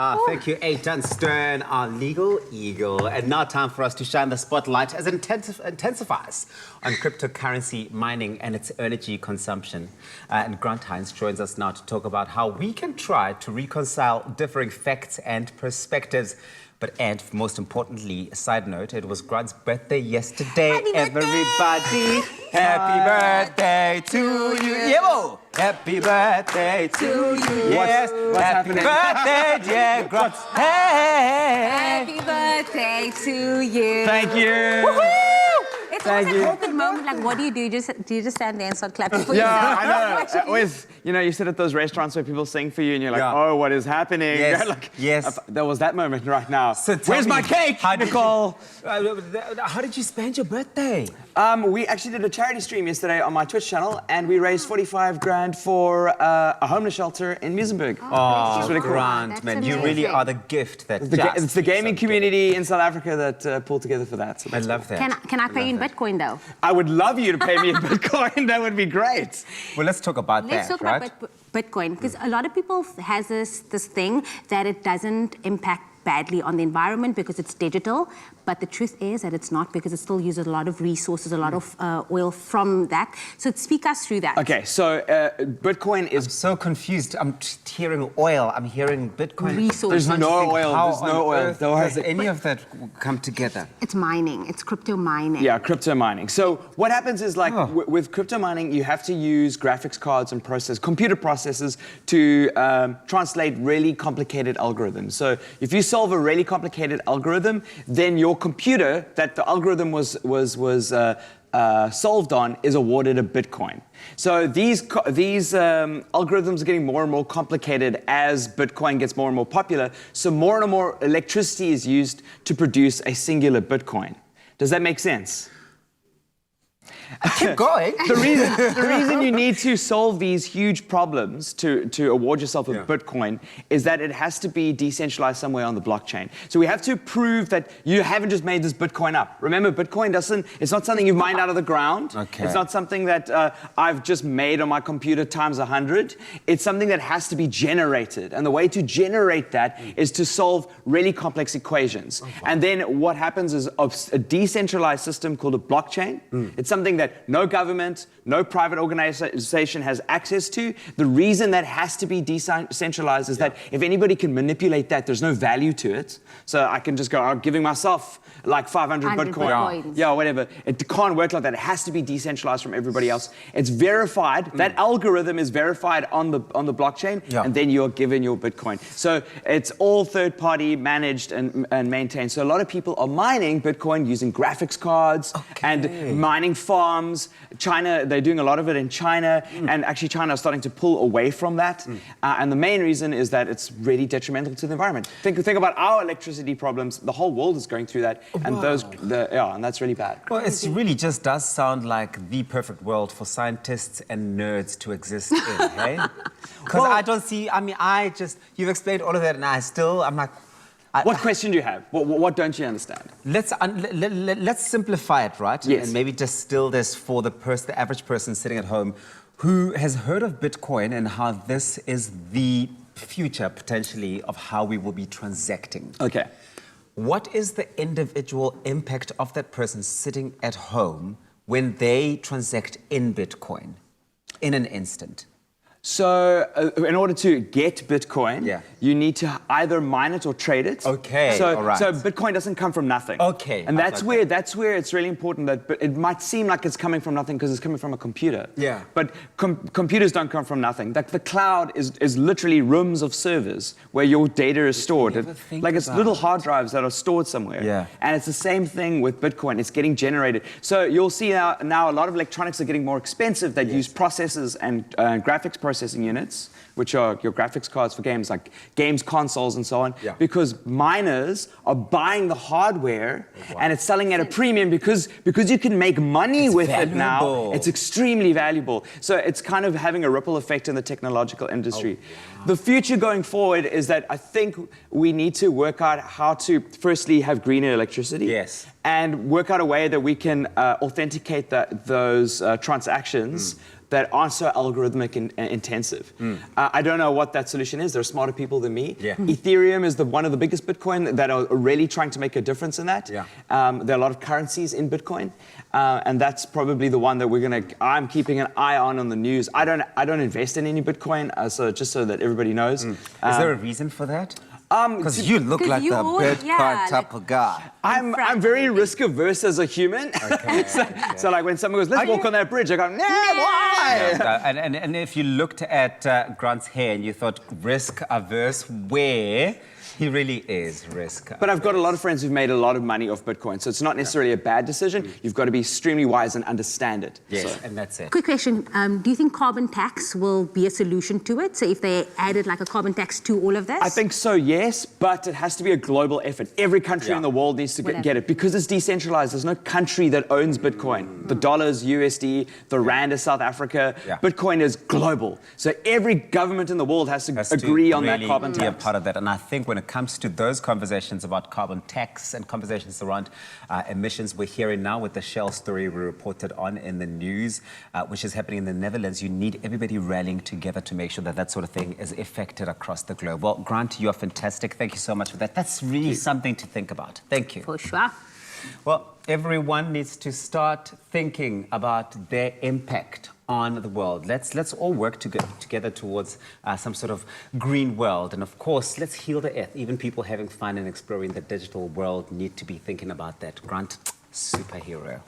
Thank you, Aidan Stern, our legal eagle. And now time for us to shine the spotlight as it intensifies on cryptocurrency mining and its energy consumption. And Grant Hines joins us now to talk about how we can try to reconcile differing facts and perspectives. And most importantly, a side note, it was Grant's birthday yesterday. Happy birthday! Everybody, happy birthday to you. Yebo! Happy birthday to you. Yes, happy birthday, dear Grant. Hey! Happy birthday to you. Thank you. Woohoo! It's always an awkward moment. Like, what do? You just stand there and start clapping for yourself? Yeah, I know. Always, you sit at those restaurants where people sing for you, and you're like, oh, what is happening? Yes, like, yes. There was that moment right now. So where's my cake, Nicole? How did you spend your birthday? We actually did a charity stream yesterday on my Twitch channel, and we raised 45 grand for a homeless shelter in Muizenberg. Oh, really cool. Grant, man, you really are the gift that it's the gaming community in South Africa that pulled together for that. So I love that. Can I pay you in Bitcoin, though? I would love you to pay me in Bitcoin. That would be great. Well, let's talk about Let's talk about Bitcoin, because a lot of people has this thing that it doesn't impact badly on the environment because it's digital, but the truth is that it's not, because it still uses a lot of resources, a lot of oil from that. So speak us through that. Okay, so Bitcoin is... I'm so confused. I'm just hearing oil. I'm hearing Bitcoin. Resources. There's no oil. There's no oil. Does any of that come together? It's mining. It's crypto mining. Yeah, crypto mining. So what happens is, like, with crypto mining, you have to use graphics cards and computer processors to translate really complicated algorithms. So if you solve a really complicated algorithm, then your computer that the algorithm was solved on is awarded a Bitcoin. So these algorithms are getting more and more complicated as Bitcoin gets more and more popular. So more and more electricity is used to produce a singular Bitcoin. Does that make sense? Keep going. The reason you need to solve these huge problems to award yourself a Bitcoin is that it has to be decentralized somewhere on the blockchain. So we have to prove that you haven't just made this Bitcoin up. Remember, Bitcoin it's not something you've mined out of the ground. Okay. It's not something that I've just made on my computer times 100. It's something that has to be generated. And the way to generate that is to solve really complex equations. And then what happens is a decentralized system called a blockchain. It's something that no government, no private organization has access to. The reason that has to be decentralized is that if anybody can manipulate that, there's no value to it. So I can just go, I'm giving myself like 500 Bitcoin. Yeah, whatever. It can't work like that. It has to be decentralized from everybody else. It's verified. That algorithm is verified on the blockchain, and then you're given your Bitcoin. So it's all third-party managed and maintained. So a lot of people are mining Bitcoin using graphics cards and mining farms. China, they're doing a lot of it in China, and actually China is starting to pull away from that. And the main reason is that it's really detrimental to the environment. Think about our electricity problems. The whole world is going through that, and and that's really bad. Well, it really just does sound like the perfect world for scientists and nerds to exist in, hey? Because I don't see. I mean, you've explained all of that, and I'm like. What question do you have? What don't you understand? Let's simplify it, right? Yes. And maybe distill this for the average person sitting at home who has heard of Bitcoin and how this is the future, potentially, of how we will be transacting. Okay. What is the individual impact of that person sitting at home when they transact in Bitcoin in an instant? So, in order to get Bitcoin, you need to either mine it or trade it. Okay, so, all right. So Bitcoin doesn't come from nothing. Okay. And that's where it's really important that it might seem like it's coming from nothing because it's coming from a computer. Yeah. But computers don't come from nothing. The cloud is literally rooms of servers where your data is stored. It's little hard drives that are stored somewhere. Yeah. And it's the same thing with Bitcoin. It's getting generated. So you'll see now a lot of electronics are getting more expensive that use processors and graphics processing units, which are your graphics cards for games, like games consoles and so on, because miners are buying the hardware and it's selling at a premium because you can make money with it now. It's extremely valuable. So it's kind of having a ripple effect in the technological industry. The future going forward is that I think we need to work out how to firstly have greener electricity and work out a way that we can authenticate those transactions that aren't so algorithmic and intensive. I don't know what that solution is. There are smarter people than me. Yeah. Ethereum is one of the biggest Bitcoin that are really trying to make a difference in that. Yeah. There are a lot of currencies in Bitcoin, and that's probably the one that I'm keeping an eye on the news. I don't invest in any Bitcoin, so just so that everybody knows. Is there a reason for that? Because you look 'Cause like you the all- Bitcoin yeah, type of guy. I'm very risk averse as a human. Okay, so like when someone goes, let's walk on that bridge, I go, nah, why? And if you looked at Grant's hair and you thought risk averse, where he really is risk. But I've got a lot of friends who've made a lot of money off Bitcoin, so it's not necessarily a bad decision. You've got to be extremely wise and understand it. Yes, So. and that's it. Quick question, do you think carbon tax will be a solution to it? So if they added like a carbon tax to all of this? I think so, yes, but it has to be a global effort. Every country in the world needs to get it because it's decentralized. There's no country that owns Bitcoin. The dollar is USD, the rand is South Africa. Yeah. Bitcoin is global. So every government in the world has to agree on that carbon be a tax. part of that. And I think when it comes to those conversations about carbon tax and conversations around emissions, we're hearing now with the Shell story we reported on in the news, which is happening in the Netherlands. You need everybody rallying together to make sure that that sort of thing is effected across the globe. Well, Grant, you're fantastic. Thank you so much for that. That's really something to think about. Thank you. For sure. Well, everyone needs to start thinking about their impact on the world. Let's all work together towards some sort of green world. And of course, let's heal the earth. Even people having fun and exploring the digital world need to be thinking about that. Grant, superhero.